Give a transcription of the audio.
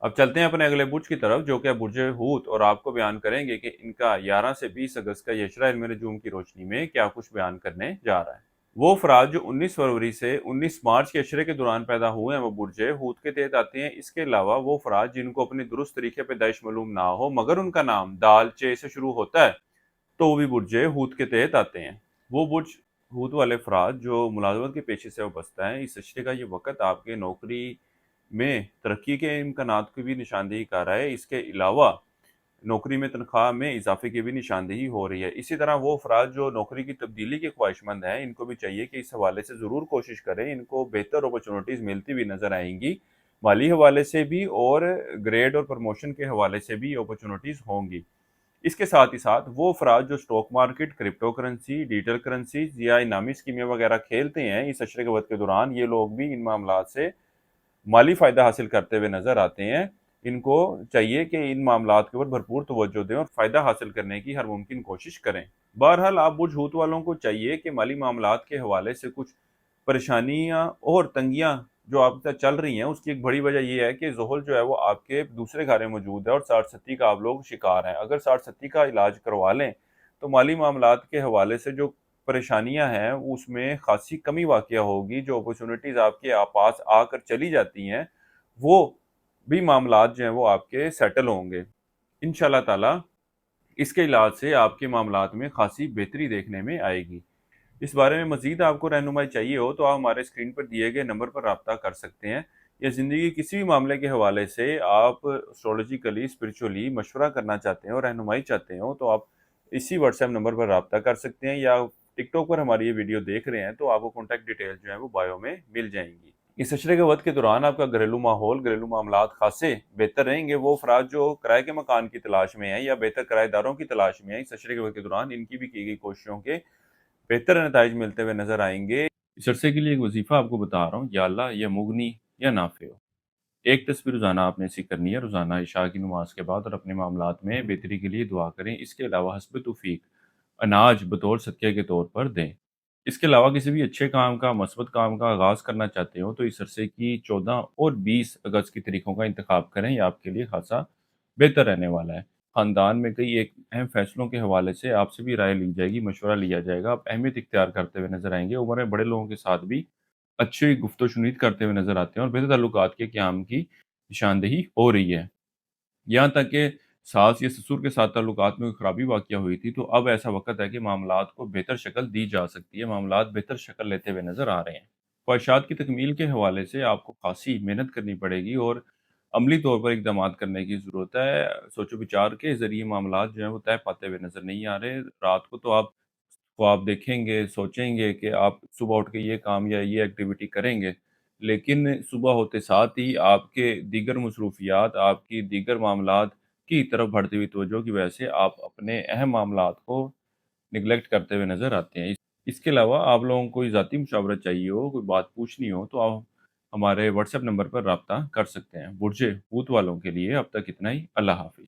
अब चलते हैं अपने अगले बुर्ज की तरफ, जो कि बुर्ज हूत, और आपको बयान करेंगे कि इनका 11 से 20 अगस्त का यशरा इल्म नजूम की रोशनी में क्या कुछ बयान करने जा रहा है। वो अफराद जो 19 फरवरी से 19 मार्च के अशरे के दौरान पैदा हुए हैं वो बुर्ज हूत के तहत आते हैं। इसके अलावा वो अफराद जिनको अपनी दुरुस्त तरीके पैदाइश मालूम ना हो मगर उनका नाम दाल चे से शुरू होता है तो वो भी बुर्ज हूत के तहत आते हैं। वो बुर्ज हूत वाले अफराद जो मुलाजमत के पेशे से वाबस्ता है, इस अशरे का ये वक़्त आपके नौकरी में तरक्की के इम्कानात की भी निशानदेही कर रहा है। इसके अलावा नौकरी में तनख्वाह में इजाफे की भी निशानदेही हो रही है। इसी तरह वो अफराद जो नौकरी की तब्दीली के ख्वाहिशमंद हैं, इनको भी चाहिए कि इस हवाले से ज़रूर कोशिश करें। इनको बेहतर अपॉर्चुनिटीज़ मिलती हुई नज़र आएंगी, माली हवाले से भी और ग्रेड और प्रमोशन के हवाले से भी अपॉर्चुनिटीज़ होंगी। इसके साथ ही साथ वो अफराद जो stock market, crypto currency, digital currencies या इनामी स्कीमें वगैरह खेलते हैं, इस अशरे के वक्त के दौरान ये लोग भी इन मामलात से माली फ़ायदा हासिल करते हुए नज़र आते हैं। इनको चाहिए कि इन मामलात के ऊपर भरपूर तवज्जो दें और फ़ायदा हासिल करने की हर मुमकिन कोशिश करें। बहरहाल आप बुर्ज हूत वालों को चाहिए कि माली मामलात के हवाले से कुछ परेशानियाँ और तंगियाँ जो आप तक चल रही हैं, उसकी एक बड़ी वजह ये है कि ज़ोहल जो है वो आपके दूसरे घर में मौजूद है और साठ-सत्ती का आप लोग शिकार हैं। अगर साठ-सत्ती का इलाज करवा लें, तो माली मामलात के हवाले से जो परेशानियाँ हैं, उसमें ख़ासी कमी वाक़या होगी। जो अपॉर्चुनिटीज़ आपके पास आकर चली जाती हैं, वो भी मामलात जो हैं वो आपके सेटल होंगे। इंशाअल्लाह ताला इसके इलाज से आपके मामलात में ख़ासी बेहतरी देखने में आएगी। इस बारे में मज़ीद आपको रहनुमाई चाहिए हो तो आप हमारे स्क्रीन पर दिए गए नंबर पर राब्ता कर सकते हैं, या ज़िंदगी के किसी भी मामले के हवाले से आप एस्ट्रोलॉजिकली, स्पिरिचुअली मशवरा करना चाहते हैं और रहनुमाई चाहते हो तो आप इसी व्हाट्सएप नंबर पर राब्ता कर सकते हैं, या टिकटॉक पर हमारी ये वीडियो देख रहे हैं तो आपको कॉन्टैक्ट डिटेल जो है वो बायो में मिल जाएंगी। इस अशरे के वक्त के दौरान आपका घरेलू माहौल, घरेलू मामलात खासे बेहतर रहेंगे। वो अफराद जो किराए के मकान की तलाश में हैं या बेहतर किराएदारों की तलाश में हैं, इस अशरे के वक्त के दौरान इनकी भी की गई कोशिशों के बेहतर नताइज मिलते हुए नज़र आएँगे। इस अरसे के लिए एक वज़ीफ़ा आपको बता रहा हूँ, या अल्लाह या मुगनी या नाफ़े हो। एक तस्बीह रोज़ाना आपने ऐसी करनी है, रोज़ाना इशा की नमाज़ के बाद, और अपने मामलात में बेहतरी के लिए दुआ करें। इसके अलावा हस्ब तौफ़ीक अनाज बतौर सदक़े के तौर पर दें। इसके अलावा किसी भी अच्छे काम का, मस्बत काम का आगाज़ करना चाहते हो तो इस अरसे की 14 और 20 अगस्त की तारीखों का इंतख़ाब करें, ये आपके लिए ख़ासा बेहतर रहने वाला है। ख़ानदान में कई एक अहम फ़ैसलों के हवाले से आपसे भी राय ली जाएगी, मशवरा लिया जाएगा। आप अहमियत इख्तियार करते हुए नज़र आएँगे। उम्र में बड़े लोगों के साथ भी अच्छी गुफ्त-ओ-शुनीद करते हुए नज़र आते हैं और बेहतर ताल्लुकात के क़याम की निशानदेही हो रही है। यहाँ तक कि सास या ससुर के साथ ताल्लुकात में कोई ख़राबी वाक़या हुई थी, तो अब ऐसा वक़्त है कि मामलात को बेहतर शक्ल दी जा सकती है। मामलात बेहतर शक्ल लेते हुए नज़र आ रहे हैं। ख्वाहिशात की तकमील के हवाले से आपको ख़ासी मेहनत करनी पड़ेगी और अमली तौर पर इक़दामात करने की ज़रूरत है। सोचो-विचार के ज़रिए मामलात जो हैं वो तय पाते हुए नज़र नहीं आ रहे। रात को तो आप ख्वाब देखेंगे, सोचेंगे कि आप सुबह उठ के ये काम या ये एक्टिविटी करेंगे, लेकिन सुबह होते साथ ही आपके दीगर मसरूफ़ियात, आपकी दीगर मामलात की तरफ बढ़ती हुई तवज्जो की वजह से आप अपने अहम मामलात को नेग्लेक्ट करते हुए नज़र आते हैं। इसके अलावा आप लोगों को कोई ज़ाती मशावरत चाहिए हो, कोई बात पूछनी हो, तो आप हमारे व्हाट्सएप नंबर पर राब्ता कर सकते हैं। बुर्ज हूत वालों के लिए अब तक इतना ही। अल्लाह हाफ़िज़।